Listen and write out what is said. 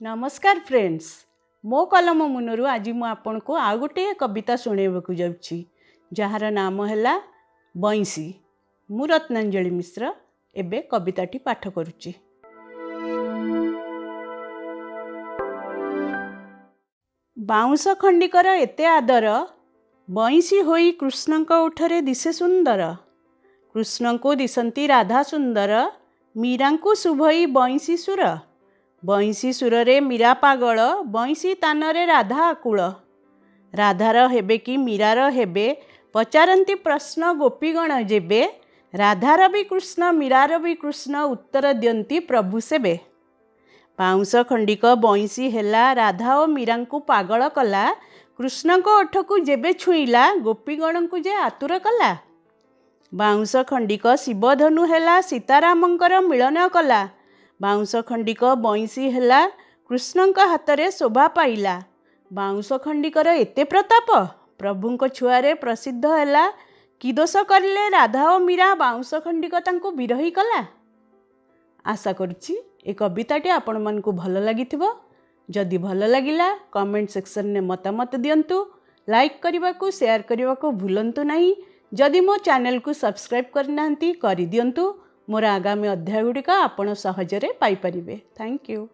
नमस्कार फ्रेंड्स, मो कलम मुनरु आज मु आपन को आ गोटे कविता सुनेबा जाऊँगी जार नाम है बंसी। मु रत्नांजलि मिश्र एबे कविताटी पाठ करुच्ची। बाउंस खंडिकर एते आदर, बंसी होई कृष्णक उठरे दिशे सुंदर। कृष्ण को दिशंती राधा सुंदर, मीरा को शुभई बंसी सुर। बंसी सुरे मीरा पागल, बंसी तानरे राधा आकुल। राधार हेबे कि मीरार हेबे, पचारती प्रश्न गोपीगण जेबे। राधार भी कृष्ण मीरार भी कृष्ण, उत्तर दियंती प्रभु सेबे। बाउंस खंडिक बंसी हेला, राधा और मीरा को पागल कला। कृष्ण को ओठ को जेबे छुईला, गोपीगण को जे आतुर कला। बाउंस खंडिक शिवधनु हेला, सीतारामंकर मिलन कला। बाउंस खंडिक बंसी हेला, कृष्णक हाथ शोभा पाइला। बाउंस खंडिकर एते प्रताप, प्रभुंक छुआरे प्रसिद्ध हैला। कि दोष करले राधा और मीरा, बाउंस खंडिक तांको विरही कला। आशा करुच्ची ए कविताटी आपण मानकु भल लागिथिबो। जदि भल लागिला कमेंट सेक्शन में मतामत दियंतु। लाइक करने को शेयर करने को भूलंतु नहीं। जदि मो चैनल को सब्सक्राइब करनांती करि दियंतु। मोर आगामी अध्याय गुड़िक आपण सहजरे पाई परिबे। Thank you.